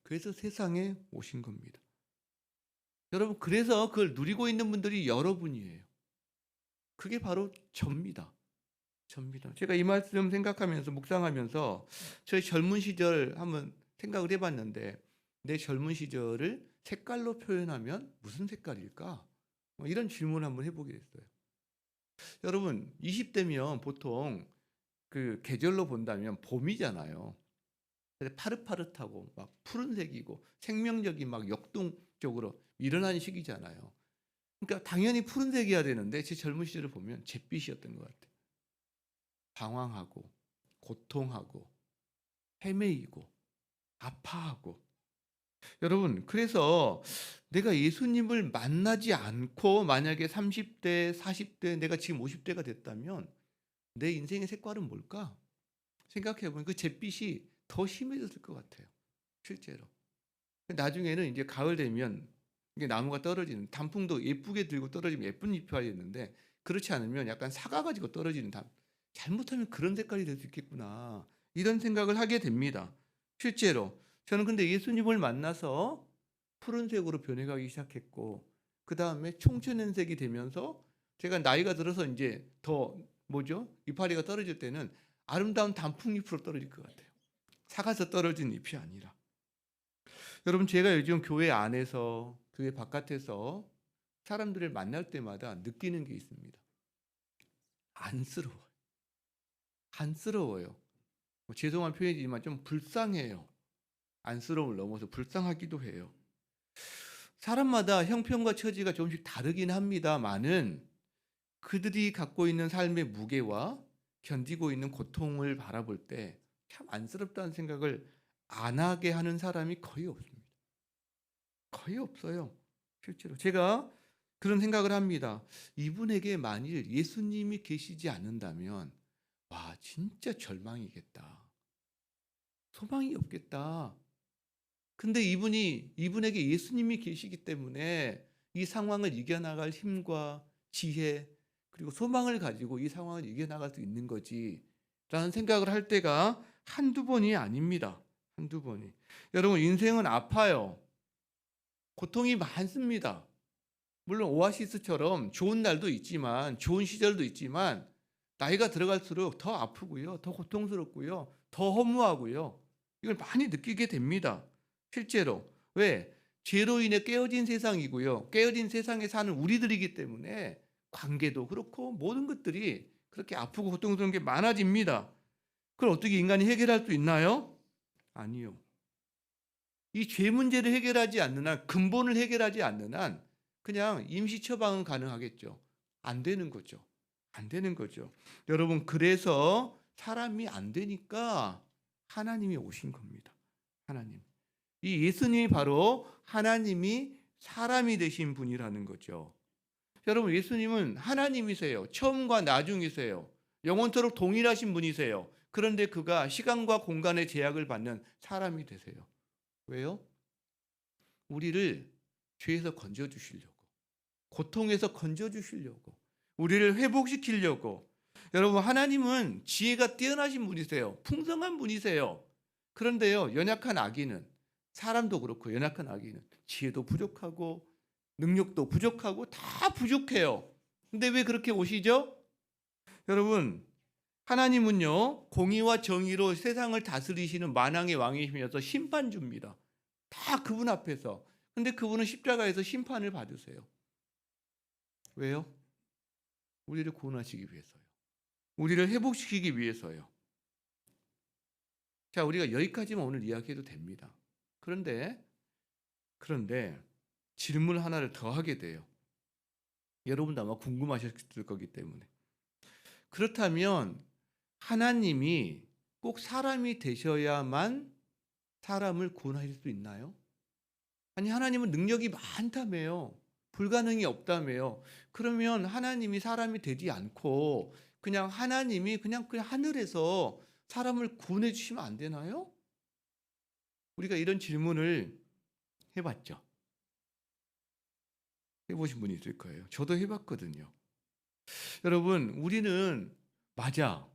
그래서 세상에 오신 겁니다. 여러분, 그래서 그걸 누리고 있는 분들이 여러분이에요. 그게 바로 접니다. 접니다. 제가 이 말씀 생각하면서 묵상하면서 저희 젊은 시절 한번 생각을 해봤는데, 내 젊은 시절을 색깔로 표현하면 무슨 색깔일까? 이런 질문을 한번 해보게 됐어요. 여러분, 20대면 보통 그 계절로 본다면 봄이잖아요. 근데 파릇파릇하고 막 푸른색이고 생명력이 막 역동적으로 일어나는 시기잖아요. 그러니까 당연히 푸른색이어야 되는데 제 젊은 시절을 보면 잿빛이었던 것 같아요. 방황하고 고통하고 헤매이고 아파하고. 여러분, 그래서 내가 예수님을 만나지 않고 만약에 30대, 40대, 내가 지금 50대가 됐다면 내 인생의 색깔은 뭘까? 생각해 보면 그 잿빛이 더 심해졌을 것 같아요. 실제로. 나중에는 이제 가을 되면 이게 나무가 떨어지는, 단풍도 예쁘게 들고 떨어지면 예쁜 잎이 있는데, 그렇지 않으면 약간 사과 가지고 떨어지는 잘못하면 그런 색깔이 될 수 있겠구나. 이런 생각을 하게 됩니다. 실제로. 저는 근데 예수님을 만나서 푸른색으로 변해가기 시작했고, 그 다음에 청천연색이 되면서 제가 나이가 들어서 이제 더 이파리가 떨어질 때는 아름다운 단풍잎으로 떨어질 것 같아요. 사가서 떨어진 잎이 아니라. 여러분, 제가 요즘 교회 안에서 교회 바깥에서 사람들을 만날 때마다 느끼는 게 있습니다. 안쓰러워요. 안쓰러워요. 죄송한 표현이지만 좀 불쌍해요. 안쓰러움을 넘어서 불쌍하기도 해요. 사람마다 형편과 처지가 조금씩 다르긴 합니다만은 그들이 갖고 있는 삶의 무게와 견디고 있는 고통을 바라볼 때 참 안쓰럽다는 생각을 안 하게 하는 사람이 거의 없습니다. 거의 없어요. 실제로. 제가 그런 생각을 합니다. 이분에게 만일 예수님이 계시지 않는다면, 와, 진짜 절망이겠다. 소망이 없겠다. 근데 이분에게 예수님이 계시기 때문에 이 상황을 이겨나갈 힘과 지혜, 그리고 소망을 가지고 이 상황을 이겨나갈 수 있는 거지. 라는 생각을 할 때가 한두 번이 아닙니다. 한두 번이. 여러분, 인생은 아파요. 고통이 많습니다. 물론 오아시스처럼 좋은 날도 있지만, 좋은 시절도 있지만, 나이가 들어갈수록 더 아프고요, 더 고통스럽고요, 더 허무하고요. 이걸 많이 느끼게 됩니다. 실제로. 왜? 죄로 인해 깨어진 세상이고요. 깨어진 세상에 사는 우리들이기 때문에 관계도 그렇고 모든 것들이 그렇게 아프고 고통스러운 게 많아집니다. 그걸 어떻게 인간이 해결할 수 있나요? 아니요. 이 죄 문제를 해결하지 않는 한, 근본을 해결하지 않는 한 그냥 임시 처방은 가능하겠죠. 안 되는 거죠. 안 되는 거죠. 여러분, 그래서 사람이 안 되니까 하나님이 오신 겁니다. 하나님. 이 예수님이 바로 하나님이 사람이 되신 분이라는 거죠. 여러분, 예수님은 하나님이세요. 처음과 나중이세요. 영원토록 동일하신 분이세요. 그런데 그가 시간과 공간의 제약을 받는 사람이 되세요. 왜요? 우리를 죄에서 건져주시려고, 고통에서 건져주시려고, 우리를 회복시키려고. 여러분, 하나님은 지혜가 뛰어나신 분이세요. 풍성한 분이세요. 그런데요, 연약한 아기는, 사람도 그렇고 연약한 아기는 지혜도 부족하고 능력도 부족하고 다 부족해요. 근데 왜 그렇게 오시죠? 여러분, 하나님은요, 공의와 정의로 세상을 다스리시는 만왕의 왕이시면서 심판주입니다. 다 그분 앞에서. 근데 그분은 십자가에서 심판을 받으세요. 왜요? 우리를 구원하시기 위해서요. 우리를 회복시키기 위해서요. 자, 우리가 여기까지만 오늘 이야기해도 됩니다. 그런데 질문 하나를 더 하게 돼요. 여러분도 아마 궁금하셨을 거기 때문에. 그렇다면 하나님이 꼭 사람이 되셔야만 사람을 구원하실 수 있나요? 아니, 하나님은 능력이 많다며요. 불가능이 없다며요. 그러면 하나님이 사람이 되지 않고 그냥 하나님이 그냥 하늘에서 사람을 구원해 주시면 안 되나요? 우리가 이런 질문을 해봤죠. 해보신 분이 있을 거예요. 저도 해봤거든요. 여러분, 우리는 맞아.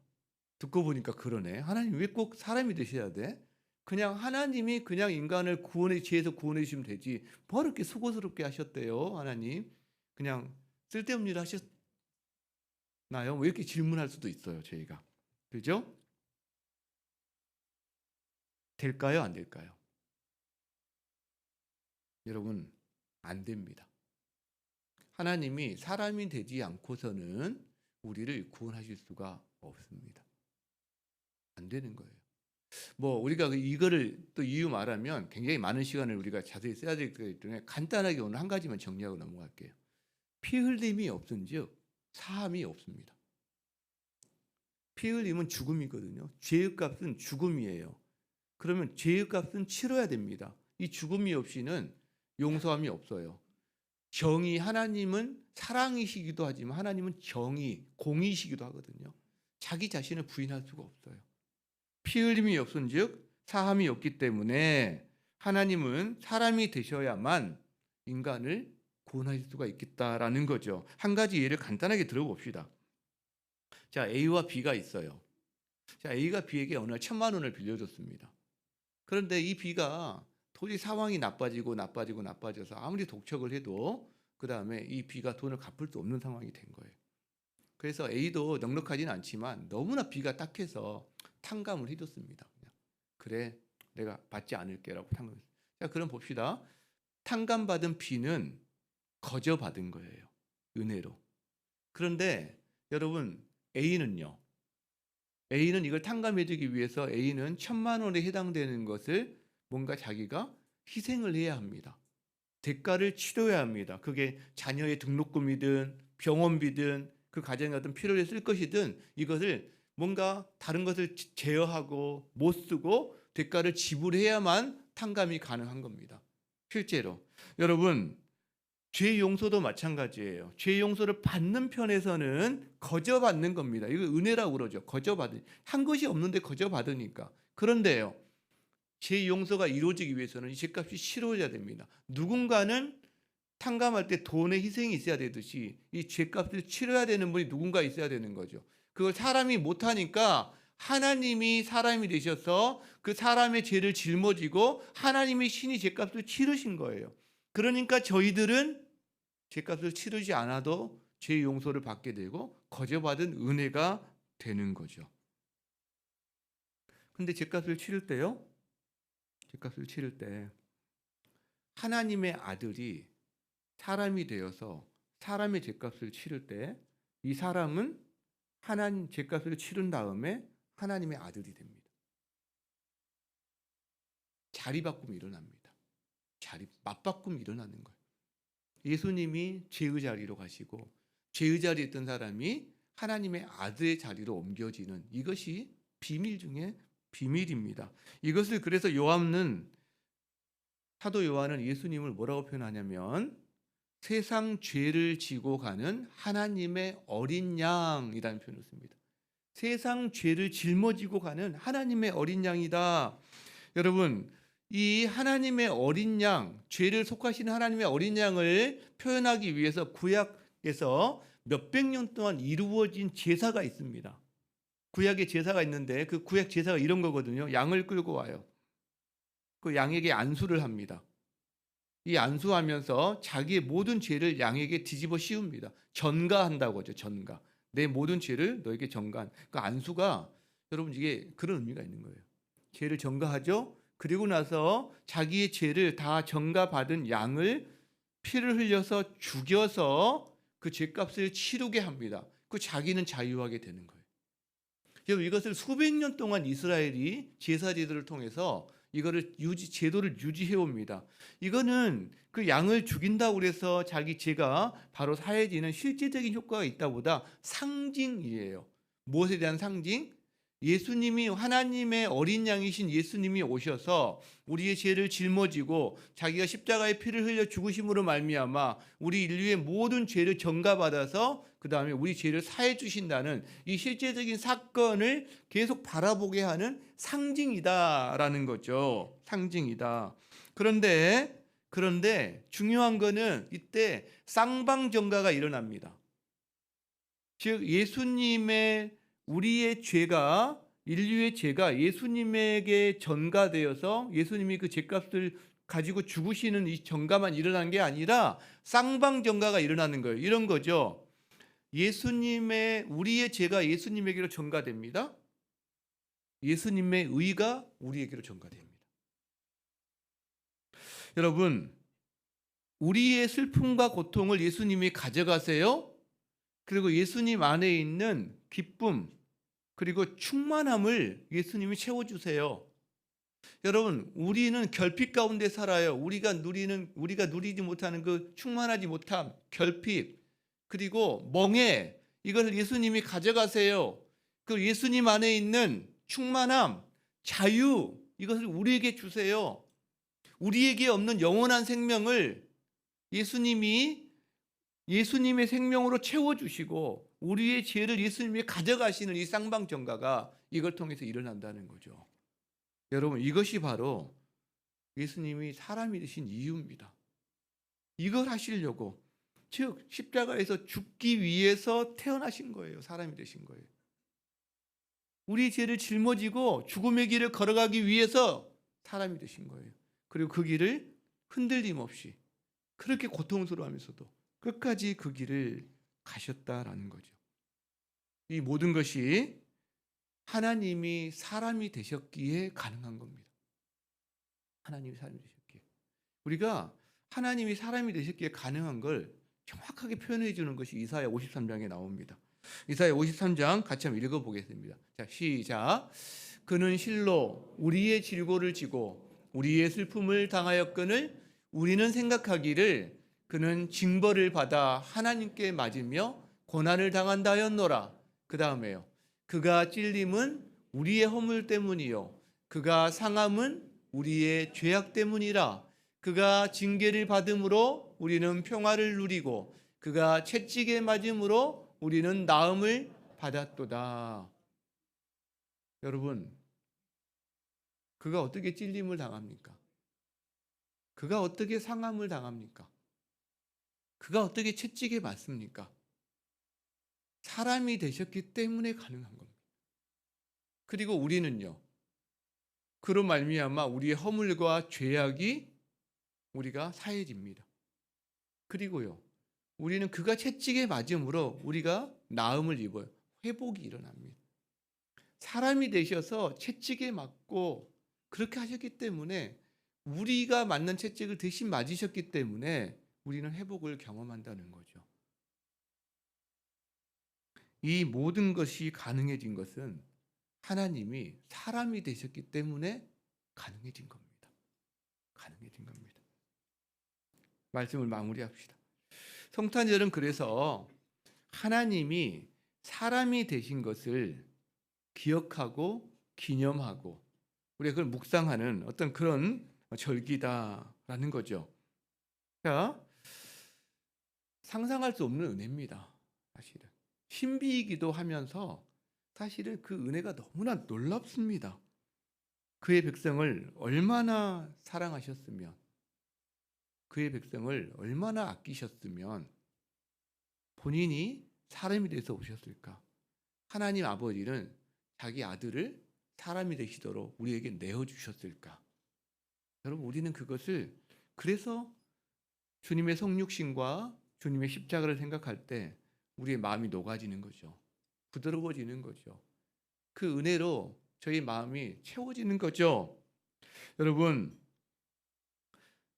듣고 보니까 그러네. 하나님 왜 꼭 사람이 되셔야 돼? 그냥 하나님이 그냥 인간을 구원의 지혜에서 구원해 주시면 되지. 뭐 이렇게 수고스럽게 하셨대요, 하나님? 그냥 쓸데없는 일 하셨나요? 왜 이렇게 질문할 수도 있어요, 저희가. 그죠? 될까요, 안 될까요? 여러분, 안 됩니다. 하나님이 사람이 되지 않고서는 우리를 구원하실 수가 없습니다. 안 되는 거예요. 뭐 우리가 이거를 또 이유 말하면 굉장히 많은 시간을 우리가 자세히 써야 되기 때문에 간단하게 오늘 한 가지만 정리하고 넘어갈게요. 피 흘림이 없은즉 사함이 없습니다. 피 흘림은 죽음이거든요. 죄의 값은 죽음이에요. 그러면 죄의 값은 치러야 됩니다. 이 죽음이 없이는 용서함이 없어요. 정의, 하나님은 사랑이시기도 하지만 하나님은 정의, 공의시기도 하거든요. 자기 자신을 부인할 수가 없어요. 피 흘림이 없은즉 사함이 없기 때문에 하나님은 사람이 되셔야만 인간을 구원할 수가 있겠다라는 거죠. 한 가지 예를 간단하게 들어봅시다. 자, A와 B가 있어요. 자, A가 B에게 어느 날 1,000만 원을 빌려줬습니다. 그런데 이 B가 도저히 상황이 나빠져서 아무리 독촉을 해도 그 다음에 이 B가 돈을 갚을 수 없는 상황이 된 거예요. 그래서 A도 넉넉하지는 않지만 너무나 B가 딱해서 탕감을 해줬습니다. 그래, 내가 받지 않을게라고 탕감했어요. 자, 그럼 봅시다. 탕감받은 B는 거저 받은 거예요. 은혜로. 그런데 여러분, A는요. A는 이걸 탕감해주기 위해서 A는 1,000만 원에 해당되는 것을 뭔가 자기가 희생을 해야 합니다. 대가를 치러야 합니다. 그게 자녀의 등록금이든 병원비든 그 가정의 어떤 필요를 쓸 것이든 이것을 뭔가 다른 것을 제어하고 못 쓰고 대가를 지불해야만 탕감이 가능한 겁니다. 실제로 여러분, 죄 용서도 마찬가지예요. 죄 용서를 받는 편에서는 거저 받는 겁니다. 이거 은혜라고 그러죠. 거저 받은, 한 것이 없는데 거저 받으니까. 그런데요, 죄 용서가 이루어지기 위해서는 이 죄값이 치러져야 됩니다. 누군가는 탕감할 때 돈의 희생이 있어야 되듯이 이 죄값을 치러야 되는 분이 누군가 있어야 되는 거죠. 그걸 사람이 못하니까 하나님이 사람이 되셔서 그 사람의 죄를 짊어지고 하나님의 신이 죄값을 치르신 거예요. 그러니까 저희들은 죄값을 치르지 않아도 죄 용서를 받게 되고 거저 받은 은혜가 되는 거죠. 근데 죄값을 치를 때요, 죄값을 치를 때 하나님의 아들이 사람이 되어서 사람의 죄값을 치를 때 이 사람은 하나님 죄값을 치른 다음에 하나님의 아들이 됩니다. 자리바꿈이 일어납니다. 맞바꿈이 일어나는 거예요. 예수님이 죄의 자리로 가시고 죄의 자리에 있던 사람이 하나님의 아들의 자리로 옮겨지는 이것이 비밀 중에 비밀입니다. 이것을 그래서 사도 요한은 예수님을 뭐라고 표현하냐면 세상 죄를 지고 가는 하나님의 어린 양이라는 표현을 씁니다. 세상 죄를 짊어지고 가는 하나님의 어린 양이다. 여러분, 이 하나님의 어린 양, 죄를 속하시는 하나님의 어린 양을 표현하기 위해서 구약에서 몇백 년 동안 이루어진 제사가 있습니다. 구약의 제사가 있는데 그 구약 제사가 이런 거거든요. 양을 끌고 와요. 그 양에게 안수를 합니다. 이 안수하면서 자기의 모든 죄를 양에게 뒤집어 씌웁니다. 전가한다고 하죠. 전가. 내 모든 죄를 너에게 전가한. 그 안수가 여러분 이게 그런 의미가 있는 거예요. 죄를 전가하죠. 그리고 나서 자기의 죄를 다 전가받은 양을 피를 흘려서 죽여서 그 죄값을 치르게 합니다. 그 자기는 자유하게 되는 거예요. 여러분 이것을 수백 년 동안 이스라엘이 제사제들을 통해서 이거를 제도를 유지해 옵니다. 이거는 그 양을 죽인다고 해서 자기 죄가 바로 사해지는 실제적인 효과가 있다보다 상징이에요. 무엇에 대한 상징? 예수님이 하나님의 어린 양이신 예수님이 오셔서 우리의 죄를 짊어지고 자기가 십자가의 피를 흘려 죽으심으로 말미암아 우리 인류의 모든 죄를 전가받아서 그 다음에 우리 죄를 사해 주신다는 이 실제적인 사건을 계속 바라보게 하는 상징이다라는 거죠. 상징이다. 그런데 그런데 중요한 거는 이때 쌍방정가가 일어납니다. 즉 예수님의 우리의 죄가 인류의 죄가 예수님에게 전가되어서 예수님이 그 죄값을 가지고 죽으시는 이 전가만 일어난 게 아니라 쌍방정가가 일어나는 거예요. 이런 거죠. 예수님의 우리의 죄가 예수님에게로 전가됩니다. 예수님의 의가 우리에게로 전가됩니다. 여러분, 우리의 슬픔과 고통을 예수님이 가져가세요. 그리고 예수님 안에 있는 기쁨 그리고 충만함을 예수님이 채워주세요. 여러분, 우리는 결핍 가운데 살아요. 우리가 누리지 못하는 그 충만하지 못함, 결핍, 그리고 멍해, 이것을 예수님이 가져가세요. 그 예수님 안에 있는 충만함, 자유, 이것을 우리에게 주세요. 우리에게 없는 영원한 생명을 예수님의 생명으로 채워주시고 우리의 죄를 예수님이 가져가시는 이 쌍방정가가 이걸 통해서 일어난다는 거죠. 여러분, 이것이 바로 예수님이 사람이 되신 이유입니다. 이걸 하시려고, 즉 십자가에서 죽기 위해서 태어나신 거예요. 사람이 되신 거예요. 우리 죄를 짊어지고 죽음의 길을 걸어가기 위해서 사람이 되신 거예요. 그리고 그 길을 흔들림 없이 그렇게 고통스러워하면서도 끝까지 그 길을 가셨다라는 거죠. 이 모든 것이 하나님이 사람이 되셨기에 가능한 겁니다. 하나님이 사람이 되셨기에. 우리가 하나님이 사람이 되셨기에 가능한 걸 정확하게 표현해 주는 것이 이사야 53장에 나옵니다. 이사야 53장 같이 한번 읽어보겠습니다. 자, 시작. 그는 실로 우리의 질고를 지고 우리의 슬픔을 당하였거늘 우리는 생각하기를 그는 징벌을 받아 하나님께 맞으며 고난을 당한다 하였노라. 그 다음에요. 그가 찔림은 우리의 허물 때문이요 그가 상함은 우리의 죄악 때문이라. 그가 징계를 받음으로 우리는 평화를 누리고 그가 채찍에 맞음으로 우리는 나음을 받았도다. 여러분, 그가 어떻게 찔림을 당합니까? 그가 어떻게 상함을 당합니까? 그가 어떻게 채찍에 맞습니까? 사람이 되셨기 때문에 가능한 겁니다. 그리고 우리는요, 그로 말미암아 우리의 허물과 죄악이 우리가 사해집니다. 그리고요, 우리는 그가 채찍에 맞음으로 우리가 나음을 입어요. 회복이 일어납니다. 사람이 되셔서 채찍에 맞고 그렇게 하셨기 때문에 우리가 맞는 채찍을 대신 맞으셨기 때문에 우리는 회복을 경험한다는 거죠. 이 모든 것이 가능해진 것은 하나님이 사람이 되셨기 때문에 가능해진 겁니다. 가능해진 겁니다. 말씀을 마무리합시다. 성탄절은 그래서 하나님이 사람이 되신 것을 기억하고 기념하고 우리가 그걸 묵상하는 어떤 그런 절기다라는 거죠. 자, 상상할 수 없는 은혜입니다. 사실은 신비이기도 하면서 사실은 그 은혜가 너무나 놀랍습니다. 그의 백성을 얼마나 사랑하셨으면, 그의 백성을 얼마나 아끼셨으면 본인이 사람이 돼서 오셨을까? 하나님 아버지는 자기 아들을 사람이 되시도록 우리에게 내어주셨을까? 여러분, 우리는 그것을, 그래서 주님의 성육신과 주님의 십자가를 생각할 때 우리의 마음이 녹아지는 거죠. 부드러워지는 거죠. 그 은혜로 저희 마음이 채워지는 거죠. 여러분,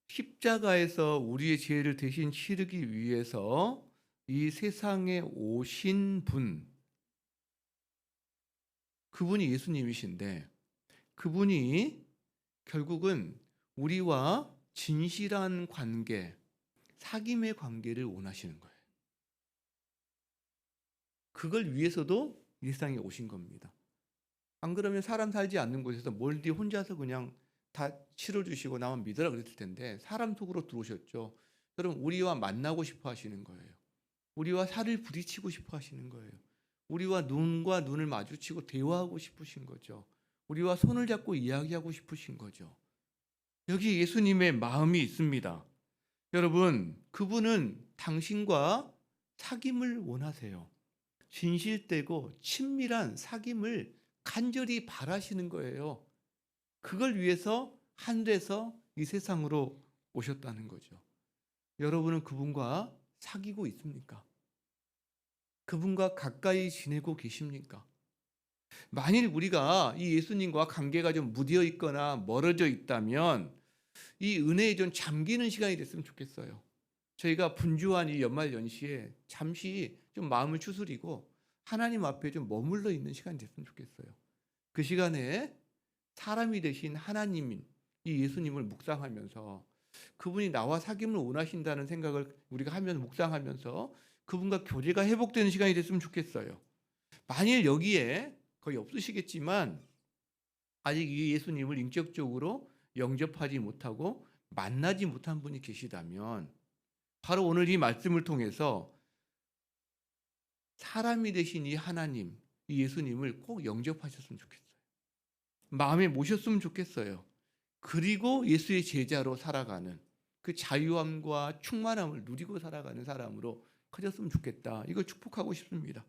십자가에서 우리의 죄를 대신 치르기 위해서 이 세상에 오신 분, 그분이 예수님이신데 그분이 결국은 우리와 진실한 관계, 사귐의 관계를 원하시는 거예요. 그걸 위해서도 이 세상에 오신 겁니다. 안 그러면 사람 살지 않는 곳에서 멀리 혼자서 그냥 다 치러주시고 나만 믿으라 그랬을 텐데 사람 속으로 들어오셨죠. 여러분, 우리와 만나고 싶어 하시는 거예요. 우리와 살을 부딪히고 싶어 하시는 거예요. 우리와 눈과 눈을 마주치고 대화하고 싶으신 거죠. 우리와 손을 잡고 이야기하고 싶으신 거죠. 여기 예수님의 마음이 있습니다. 여러분, 그분은 당신과 사귐을 원하세요. 진실되고 친밀한 사귐을 간절히 바라시는 거예요. 그걸 위해서 하늘에서 이 세상으로 오셨다는 거죠. 여러분은 그분과 사귀고 있습니까? 그분과 가까이 지내고 계십니까? 만일 우리가 이 예수님과 관계가 좀 무뎌 있거나 멀어져 있다면 이 은혜에 좀 잠기는 시간이 됐으면 좋겠어요. 저희가 분주한 이 연말 연시에 잠시 좀 마음을 추스리고 하나님 앞에 좀 머물러 있는 시간이 됐으면 좋겠어요. 그 시간에 사람이 되신 하나님인 이 예수님을 묵상하면서 그분이 나와 사귐을 원하신다는 생각을 우리가 하면서 묵상하면서 그분과 교제가 회복되는 시간이 됐으면 좋겠어요. 만일 여기에 거의 없으시겠지만 아직 이 예수님을 인격적으로 영접하지 못하고 만나지 못한 분이 계시다면 바로 오늘 이 말씀을 통해서 사람이 되신 이 하나님, 이 예수님을 꼭 영접하셨으면 좋겠어요. 마음에 모셨으면 좋겠어요. 그리고 예수의 제자로 살아가는 그 자유함과 충만함을 누리고 살아가는 사람으로 커졌으면 좋겠다. 이걸 축복하고 싶습니다.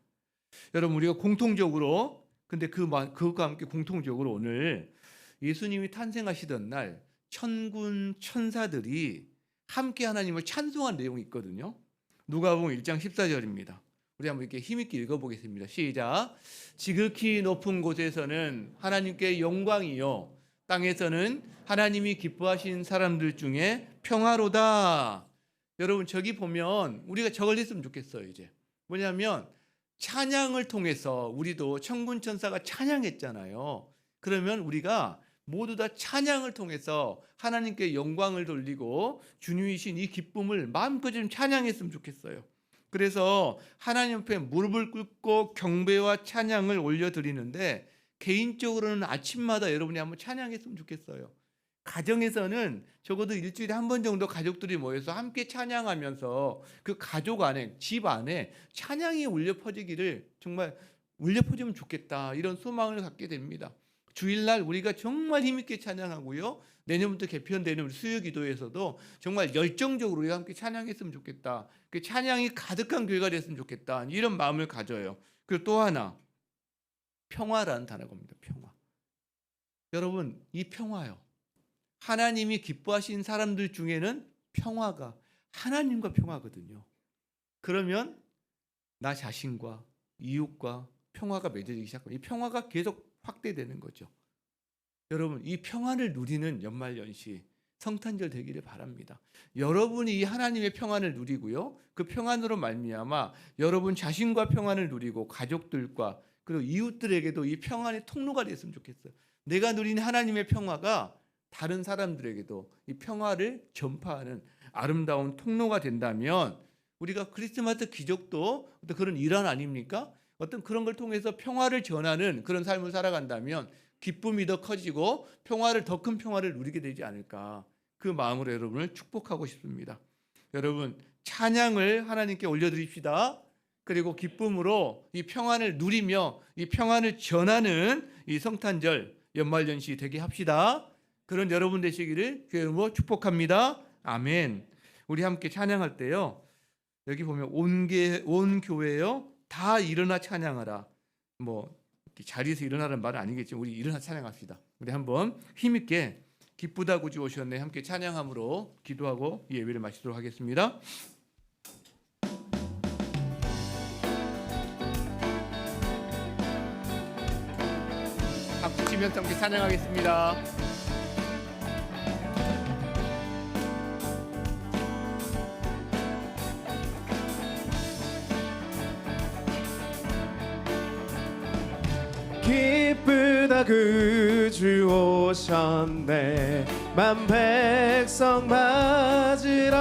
여러분, 우리가 공통적으로 근데 그것과 함께 공통적으로 오늘 예수님이 탄생하시던 날 천군 천사들이 함께 하나님을 찬송한 내용이 있거든요. 누가복음 1장 14절입니다. 우리 한번 이렇게 힘있게 읽어보겠습니다. 시작. 지극히 높은 곳에서는 하나님께 영광이요 땅에서는 하나님이 기뻐하신 사람들 중에 평화로다. 여러분, 저기 보면 우리가 저걸 했으면 좋겠어요. 이제 뭐냐면 찬양을 통해서 우리도 천군 천사가 찬양했잖아요. 그러면 우리가 모두 다 찬양을 통해서 하나님께 영광을 돌리고 주님이신 이 기쁨을 마음껏 좀 찬양했으면 좋겠어요. 그래서 하나님 앞에 무릎을 꿇고 경배와 찬양을 올려드리는데 개인적으로는 아침마다 여러분이 한번 찬양했으면 좋겠어요. 가정에서는 적어도 일주일에 한 번 정도 가족들이 모여서 함께 찬양하면서 그 가족 안에, 집 안에 찬양이 울려 퍼지기를 정말 울려 퍼지면 좋겠다, 이런 소망을 갖게 됩니다. 주일날 우리가 정말 힘있게 찬양하고요, 내년부터 개편되는 수요기도에서도 정말 열정적으로 우리가 함께 찬양했으면 좋겠다, 그 찬양이 가득한 교회가 됐으면 좋겠다, 이런 마음을 가져요. 그리고 또 하나, 평화라는 단어가 옵니다. 평화. 여러분, 이 평화요, 하나님이 기뻐하신 사람들 중에는 평화가 하나님과 평화거든요. 그러면 나 자신과 이웃과 평화가 맺어지기 시작합니다. 이 평화가 계속 확대되는 거죠. 여러분, 이 평화를 누리는 연말연시 성탄절 되기를 바랍니다. 여러분이 이 하나님의 평안을 누리고요, 그 평안으로 말미암아 여러분 자신과 평안을 누리고 가족들과 그리고 이웃들에게도 이 평안의 통로가 됐으면 좋겠어요. 내가 누리는 하나님의 평화가 다른 사람들에게도 이 평화를 전파하는 아름다운 통로가 된다면 우리가 크리스마스 기적도 어떤 그런 일환 아닙니까? 어떤 그런 걸 통해서 평화를 전하는 그런 삶을 살아간다면 기쁨이 더 커지고 평화를, 더 큰 평화를 누리게 되지 않을까, 그 마음으로 여러분을 축복하고 싶습니다. 여러분, 찬양을 하나님께 올려드립시다. 그리고 기쁨으로 이 평안을 누리며 이 평안을 전하는 이 성탄절 연말연시 되게 합시다. 그런 여러분 되시기를 주의 이름으로 축복합니다. 아멘. 우리 함께 찬양할 때요, 여기 보면 온 교회요 다 일어나 찬양하라. 뭐 자리에서 일어나라는 말은 아니겠지만 우리 일어나 찬양합시다. 우리 한번 힘있게 기쁘다 구주 오셨네 함께 찬양함으로 기도하고 예배를 마치도록 하겠습니다. 박수 치면서 함께 찬양하겠습니다. 기쁘다 그 주 오셨네 만 백성 맞으라.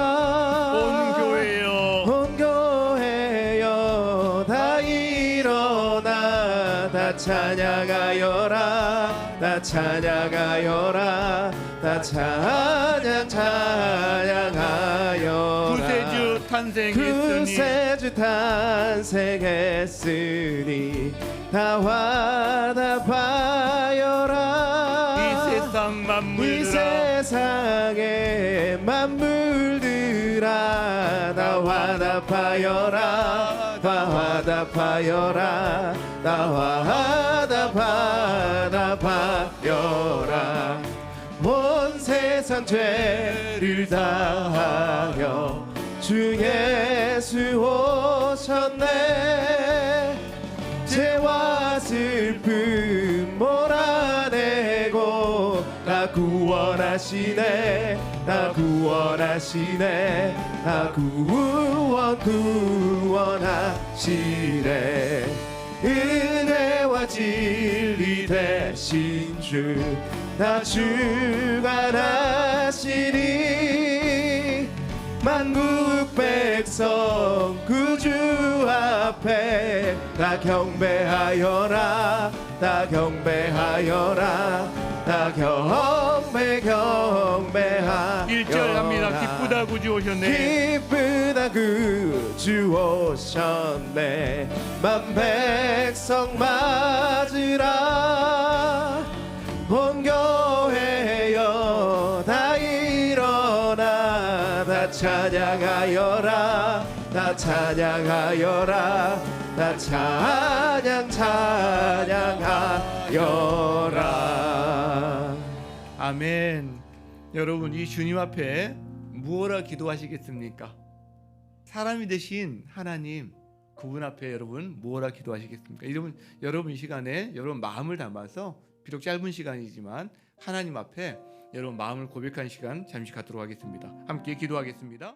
온 교회여 온 교회여 다 일어나 다 찬양하여라. 다 찬양하여라. 다 찬양하여라. 구세주 탄생했으니 구세주 탄생했으니 다 화답하여라. 이 세상 만물들아 이 세상 찬양하여라 화답하여라 나와 화답하여라 온 세상 죄를 다하여 주 예수 오셨네 죄와 슬픔 몰아내고 나 구원하시네 나 구원하시네 나 구원하시네 은혜와 진리 되신 주 나 주관하시니 만국 백성 구주 앞에 다 경배하여라 다 경배하여라 다 경배하여라 1절 합니다. 기쁘다 구주 오셨네. 기쁘다 구주 오셨네 만 백성 맞으라 온 교회여 다 일어나 다 찬양하여라 다 찬양하여라 다 찬양하여라 아멘. 여러분 이 주님 앞에 무엇라 기도하시겠습니까? 사람이 되신 하나님 그분 앞에 여러분 무엇라 기도하시겠습니까? 여러분 이 시간에 여러분 마음을 담아서 비록 짧은 시간이지만 하나님 앞에 여러분 마음을 고백하는 시간 잠시 갖도록 하겠습니다. 함께 기도하겠습니다.